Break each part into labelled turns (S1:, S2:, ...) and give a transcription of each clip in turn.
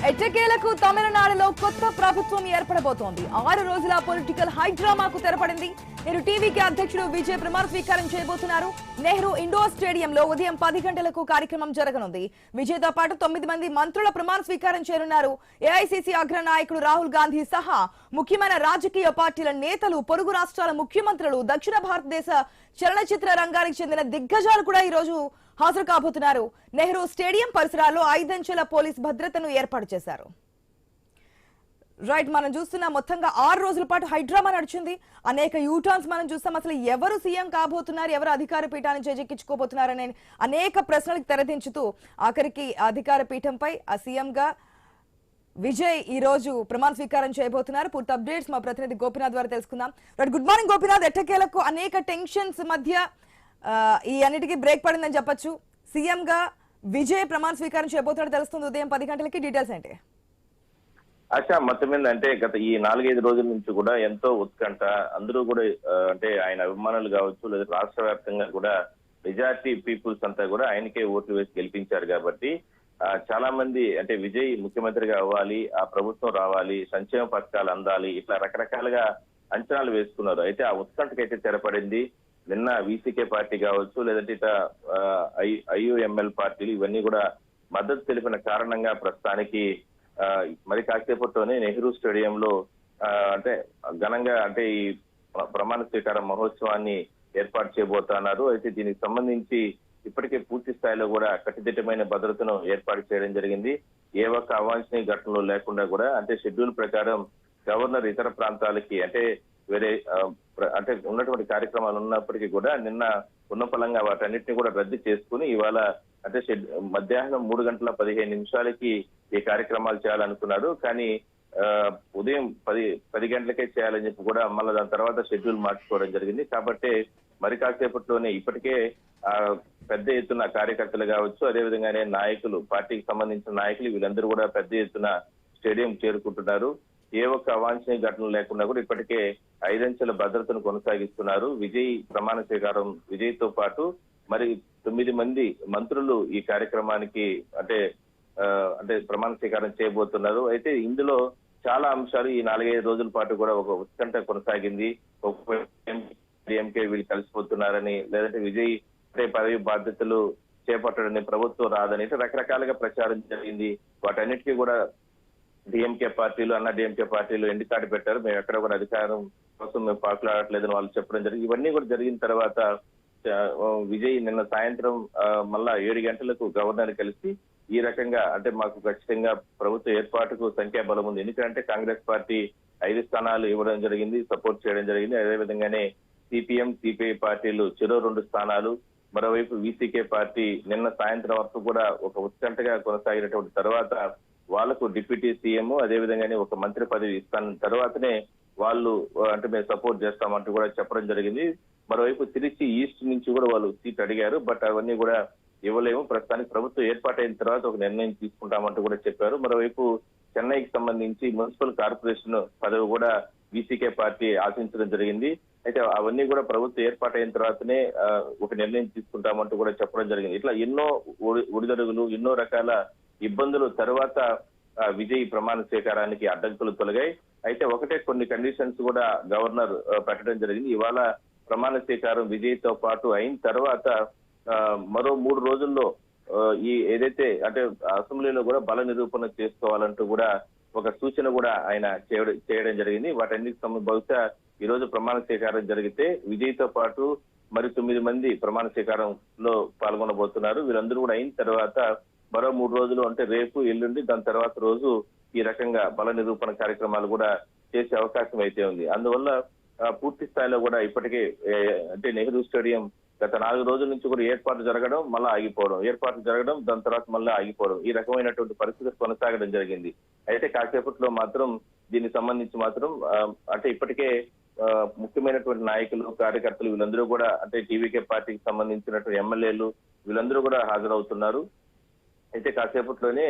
S1: ఎట్టకేలకు తమిళనాడులో కొత్త ప్రభుత్వం ఏర్పడబోతోంది. 6 రోజుల పొలిటికల్ హైడ్రామాకు తెరపడింది. నేడు టీవీకి అధ్యక్షుడు విజయ్ ప్రమాణ స్వీకారం చేయబోతున్నారు. నెహ్రూ ఇండోర్ స్టేడియంలో ఉదయం 10 గంటలకు కార్యక్రమం జరగనుంది. విజయ్తో పాటు 9 మంది మంత్రుల ప్రమాణ స్వీకారం చేయనున్నారు. ఏఐసీసీ అగ్ర నాయకుడు రాహుల్ గాంధీ సహా ముఖ్యమైన రాజకీయ పార్టీల నేతలు, పొరుగు రాష్ట్రాల ముఖ్యమంత్రులు, దక్షిణ భారతదేశ చలనచిత్ర రంగానికి చెందిన దిగ్గజాలు కూడా ఈ రోజు హాజరు కాబోతున్నారు. నెహ్రూ స్టేడియం పరిసరాల్లో 5 అంచెల పోలీస్ భద్రతను ఏర్పాటు చేశారు. రైట్, మనం చూస్తున్న మొత్తంగా 6 రోజుల పాటు హైడ్రామా నడిచింది. అనేక యూటర్న్స్ మనం చూస్తాం. అసలు ఎవరు సీఎం కాబోతున్నారు, ఎవరు అధికార పీఠాన్ని చేజెక్కించుకోబోతున్నారనే అనేక ప్రశ్నలకు తెరదించుతూ ఆఖరికి అధికార పీఠంపై ఆ సీఎంగా విజయ్ ఈ రోజు ప్రమాణ స్వీకారం చేయబోతున్నారు. పూర్తి అప్డేట్స్ మా ప్రతినిధి గోపినాథ్ ద్వారా తెలుసుకుందాం. Right, good morning Gopinath. ఎట్టకేలకు అనేక టెన్షన్స్ మధ్య ఈ అన్నిటికీ బ్రేక్ పడిందని చెప్పొచ్చు. సీఎం గా విజయ్ ప్రమాణ స్వీకారం చేయబోతున్నట్టు తెలుస్తుంది. ఉదయం 10 గంటలకి డీటెయిల్స్ ఏంటి?
S2: ఆశా మొత్తం మీద అంటే గత ఈ 4-5 రోజుల నుంచి కూడా ఎంతో ఉత్కంఠ. అందరూ కూడా అంటే ఆయన అభిమానులు కావచ్చు, లేదా రాష్ట్ర వ్యాప్తంగా కూడా మెజార్టీ పీపుల్స్ అంతా కూడా ఆయనకే ఓట్లు వేసి గెలిపించారు. కాబట్టి చాలా మంది అంటే విజయ్ ముఖ్యమంత్రిగా అవ్వాలి, ఆ ప్రభుత్వం రావాలి, సంక్షేమ పథకాలు అందాలి, ఇట్లా రకరకాలుగా అంచనాలు వేసుకున్నారు. అయితే ఆ ఉత్కంఠకైతే తెరపడింది. నిన్న వీసీకే పార్టీ కావచ్చు, లేదంటే ఇట ఐయుఎంఎల్ పార్టీలు ఇవన్నీ కూడా మద్దతు తెలిపిన కారణంగా ప్రస్తుతానికి మరి కాసేపట్లోనే నెహ్రూ స్టేడియంలో అంటే ఘనంగా అంటే ఈ ప్రమాణ స్వీకారం మహోత్సవాన్ని ఏర్పాటు చేయబోతున్నారు. అయితే దీనికి సంబంధించి ఇప్పటికే పూర్తి స్థాయిలో కూడా కట్టుదిట్టమైన భద్రతను ఏర్పాటు చేయడం జరిగింది. ఏ ఒక్క అవాంఛనీయ ఘటనలు లేకుండా కూడా అంటే షెడ్యూల్ ప్రకారం గవర్నర్ ఇతర ప్రాంతాలకి అంటే వేరే అంటే ఉన్నటువంటి కార్యక్రమాలు ఉన్నప్పటికీ కూడా నిన్న ఉన్న ఫలంగా వాటన్నిటిని కూడా రద్దు చేసుకుని ఇవాళ అంటే మధ్యాహ్నం 3:15 ఈ కార్యక్రమాలు చేయాలనుకున్నారు. కానీ ఉదయం 10 గంటలకే చేయాలని చెప్పి కూడా మళ్ళీ దాని తర్వాత షెడ్యూల్ మార్చుకోవడం జరిగింది. కాబట్టి మరి కాసేపట్లోనే ఇప్పటికే పెద్ద ఎత్తున కార్యకర్తలు కావచ్చు, అదేవిధంగానే నాయకులు, పార్టీకి సంబంధించిన నాయకులు వీళ్ళందరూ కూడా పెద్ద ఎత్తున స్టేడియం చేరుకుంటున్నారు. ఏ ఒక్క అవాంఛనీయ ఘటనలు లేకుండా కూడా ఇప్పటికే 5 అంచెల భద్రతను కొనసాగిస్తున్నారు. విజయ్ ప్రమాణ స్వీకారం విజయ్తో పాటు మరి 9 మంది మంత్రులు ఈ కార్యక్రమానికి అంటే ప్రమాణ స్వీకారం చేయబోతున్నారు. అయితే ఇందులో చాలా అంశాలు ఈ 4-5 రోజుల పాటు కూడా ఒక ఉత్కంఠ కొనసాగింది. డిఎంకే వీళ్ళు కలిసిపోతున్నారని, లేదంటే విజయ్ అంటే పదవి బాధ్యతలు చేపట్టడని, ప్రభుత్వం రాదని రకరకాలుగా ప్రచారం జరిగింది. వాటన్నిటికీ కూడా డిఎంకే పార్టీలు, అన్నా డిఎంకే పార్టీలు ఎండికాటు పెట్టారు. మేము ఎక్కడ కూడా అధికారం కోసం మేము పాకులాడట్లేదని వాళ్ళు చెప్పడం జరిగింది. ఇవన్నీ కూడా జరిగిన తర్వాత విజయ్ నిన్న సాయంత్రం మళ్ళా 7 గంటలకు గవర్నర్ కలిసి ఈ రకంగా అంటే మాకు ఖచ్చితంగా ప్రభుత్వ ఏర్పాటుకు సంఖ్యాబలం ఉంది. ఎందుకంటే కాంగ్రెస్ పార్టీ 5 స్థానాలు ఇవ్వడం జరిగింది, సపోర్ట్ చేయడం జరిగింది. అదేవిధంగానే సిపిఎం, సిపిఐ పార్టీలు చెరో 2 స్థానాలు. మరోవైపు వీసీకే పార్టీ నిన్న సాయంత్రం వరకు కూడా ఒక ఉత్కంఠగా కొనసాగినటువంటి తర్వాత వాళ్లకు డిప్యూటీ సీఎం అదేవిధంగానే ఒక మంత్రి పదవి ఇస్తాన తర్వాతనే వాళ్ళు అంటే మేము సపోర్ట్ చేస్తామంటూ కూడా చెప్పడం జరిగింది. మరోవైపు తిరిచి ఈస్ట్ నుంచి కూడా వాళ్ళు సీట్ అడిగారు. బట్ అవన్నీ కూడా ఇవ్వలేము, ప్రస్తుతానికి ప్రభుత్వం ఏర్పాటైన తర్వాత ఒక నిర్ణయం తీసుకుంటామంటూ కూడా చెప్పారు. మరోవైపు చెన్నైకి సంబంధించి మున్సిపల్ కార్పొరేషన్ పదవి కూడా వీసీకే పార్టీ ఆశించడం జరిగింది. అయితే అవన్నీ కూడా ప్రభుత్వం ఏర్పాటైన తర్వాతనే ఒక నిర్ణయం తీసుకుంటామంటూ కూడా చెప్పడం జరిగింది. ఇట్లా ఎన్నో ఒడిదడుగులు, ఎన్నో రకాల ఇబ్బందులు తర్వాత విజయ్ ప్రమాణ స్వీకారానికి అడ్డంకులు తొలగాయి. అయితే ఒకటే కొన్ని కండిషన్స్ కూడా గవర్నర్ పెట్టడం జరిగింది. ఇవాళ ప్రమాణ స్వీకారం విజయ్ తో పాటు అయిన తర్వాత మరో 3 రోజుల్లో ఈ ఏదైతే అంటే అసెంబ్లీలో కూడా బల నిరూపణ చేసుకోవాలంటూ కూడా ఒక సూచన కూడా ఆయన చేయడం జరిగింది. వాటన్నిటి బహుశా ఈ రోజు ప్రమాణ స్వీకారం జరిగితే విజయ్ తో పాటు మరి 9 మంది ప్రమాణ స్వీకారంలో పాల్గొనబోతున్నారు. వీళ్ళందరూ కూడా అయిన తర్వాత మరో 3 రోజులు అంటే రేపు, ఎల్లుండి, దాని తర్వాత రోజు ఈ రకంగా బల నిరూపణ కార్యక్రమాలు కూడా చేసే అవకాశం అయితే ఉంది. అందువల్ల పూర్తి స్థాయిలో కూడా ఇప్పటికే అంటే నెహ్రూ స్టేడియం గత 4 రోజుల నుంచి కూడా ఏర్పాటు జరగడం, మళ్ళా ఆగిపోవడం, ఏర్పాటు జరగడం, దాని తర్వాత మళ్ళీ ఆగిపోవడం, ఈ రకమైనటువంటి పరిస్థితి కొనసాగడం జరిగింది. అయితే కాసేపట్లో మాత్రం దీనికి సంబంధించి మాత్రం అంటే ఇప్పటికే ముఖ్యమైనటువంటి నాయకులు, కార్యకర్తలు వీళ్ళందరూ కూడా అంటే టీవీకే పార్టీకి సంబంధించినటువంటి ఎమ్మెల్యేలు వీళ్ళందరూ కూడా హాజరవుతున్నారు. అయితే కాసేపట్లోనే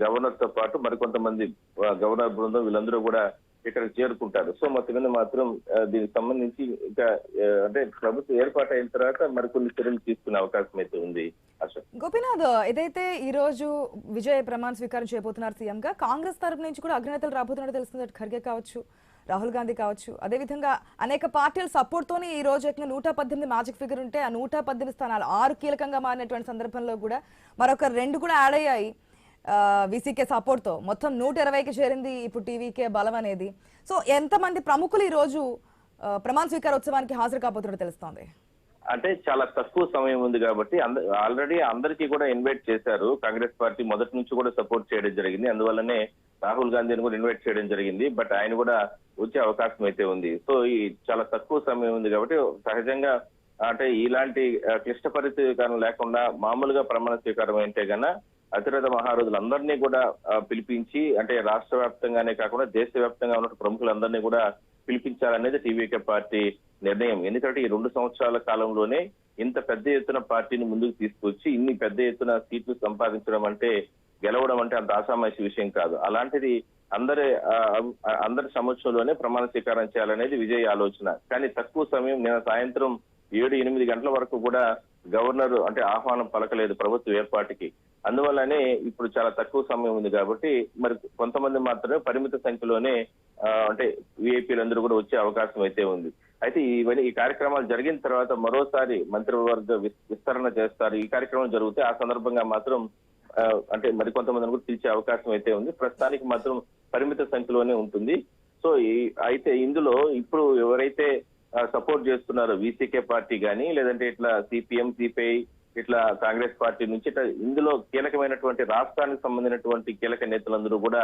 S2: గవర్నర్ తో పాటు మరికొంతమంది గవర్నర్ బృందం వీళ్ళందరూ కూడా ఇక్కడ చేరుకుంటారు. సో మొత్తం మీద మాత్రం దీనికి సంబంధించి ఇంకా అంటే ప్రభుత్వం ఏర్పాటు అయిన తర్వాత మరికొన్ని చర్యలు తీసుకునే అవకాశం అయితే ఉంది. అశోక్,
S1: గోపీనాథ్, ఏదైతే ఈ రోజు విజయ్ ప్రమాణ స్వీకారం చేయబోతున్నారు సీఎం గా, కాంగ్రెస్ తరపు నుంచి కూడా అగ్రనేతలు రాబోతున్నట్టు తెలుస్తుంది. ఖర్గే కావచ్చు, రాహుల్ గాంధీ కావచ్చు, అదేవిధంగా అనేక పార్టీల సపోర్ట్ తోనే ఈ రోజు 118 మ్యాజిక్ ఫిగర్ ఉంటే ఆ 118 స్థానాలు 6 కీలకంగా మారినటువంటి సందర్భంలో కూడా మరొక 2 కూడా యాడ్ అయ్యాయి వీసీకే సపోర్ట్ తో. మొత్తం 120కి చేరింది ఇప్పుడు టీవీకే బలం అనేది. సో ఎంతమంది ప్రముఖులు ఈ రోజు ప్రమాణ స్వీకారోత్సవానికి హాజరు కాబోతున్నట్టు తెలుస్తోంది?
S2: అంటే చాలా తక్కువ సమయం ఉంది కాబట్టి ఆల్రెడీ అందరికీ కూడా ఇన్వైట్ చేశారు. కాంగ్రెస్ పార్టీ మొదటి నుంచి కూడా సపోర్ట్ చేయడం జరిగింది. అందువల్లనే రాహుల్ గాంధీని కూడా ఇన్వైట్ చేయడం జరిగింది. బట్ ఆయన కూడా వచ్చే అవకాశం అయితే ఉంది. సో ఈ చాలా తక్కువ సమయం ఉంది కాబట్టి సహజంగా అంటే ఇలాంటి క్లిష్ట పరిస్థితి లేకుండా మామూలుగా ప్రమాణ స్వీకారం అయితే కన్నా అతిరథ మహారథులందరినీ కూడా పిలిపించి, అంటే రాష్ట్ర వ్యాప్తంగానే కాకుండా దేశవ్యాప్తంగా ఉన్న ప్రముఖులందరినీ కూడా పిలిపించాలనేది టీవీకే పార్టీ నిర్ణయం. ఎందుకంటే ఈ 2 సంవత్సరాల కాలంలోనే ఇంత పెద్ద ఎత్తున పార్టీని ముందుకు తీసుకొచ్చి ఇన్ని పెద్ద ఎత్తున సీట్లు సంపాదించడం అంటే, గెలవడం అంటే అంత ఆషామాషి విషయం కాదు. అలాంటిది అందరి సమక్షంలోనే ప్రమాణ స్వీకారం చేయాలనేది విజయ్ ఆలోచన. కానీ తక్కువ సమయం, నిన్న సాయంత్రం 7-8 గంటల వరకు కూడా గవర్నర్ అంటే ఆహ్వానం పలకలేదు ప్రభుత్వ ఏర్పాటుకి. అందువల్లనే ఇప్పుడు చాలా తక్కువ సమయం ఉంది కాబట్టి మరి కొంతమంది మాత్రమే పరిమిత సంఖ్యలోనే అంటే విఐపీలందరూ కూడా వచ్చే అవకాశం అయితే ఉంది. అయితే ఈ కార్యక్రమాలు జరిగిన తర్వాత మరోసారి మంత్రివర్గ విస్తరణ చేస్తారు. ఈ కార్యక్రమం జరిగితే ఆ సందర్భంగా మాత్రం అంటే మరికొంతమందిని కూడా పిలిచే అవకాశం అయితే ఉంది. ప్రస్తుతానికి మాత్రం పరిమిత సంఖ్యలోనే ఉంటుంది. సో అయితే ఇందులో ఇప్పుడు ఎవరైతే సపోర్ట్ చేస్తున్నారో వీసీకే పార్టీ కానీ, లేదంటే ఇట్లా సిపిఎం, సిపిఐ, ఇట్లా కాంగ్రెస్ పార్టీ నుంచి ఇట్లా ఇందులో కీలకమైనటువంటి రాష్ట్రానికి సంబంధించినటువంటి కీలక నేతలందరూ కూడా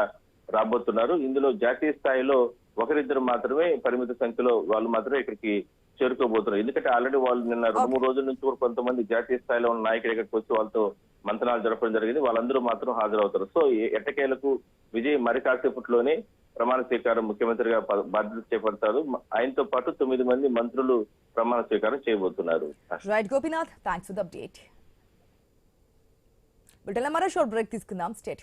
S2: రాబోతున్నారు. ఇందులో జాతీయ స్థాయిలో 1-2 మాత్రమే పరిమిత సంఖ్యలో వాళ్ళు మాత్రమే ఇక్కడికి చేరుకోబోతున్నారు. ఎందుకంటే ఆల్రెడీ వాళ్ళు నిన్న 2-3 రోజుల నుంచి కూడా కొంతమంది జాతీయ స్థాయిలో ఉన్న నాయకులు ఇక్కడికి వచ్చి వాళ్ళతో మంతనాలు జరపడం జరిగింది. వాళ్ళందరూ మాత్రం హాజరవుతారు. సో ఎట్టకేలకు విజయ్ మరి కాసేపట్లోనే ప్రమాణ స్వీకారం ముఖ్యమంత్రిగా బాధ్యత చేపడతారు. ఆయనతో పాటు 9 మంది మంత్రులు ప్రమాణ స్వీకారం చేయబోతున్నారు.
S1: Right Gopinath, thanks for the update. మరో షార్ట్ బ్రేక్ తీసుకుందాం. స్టేట్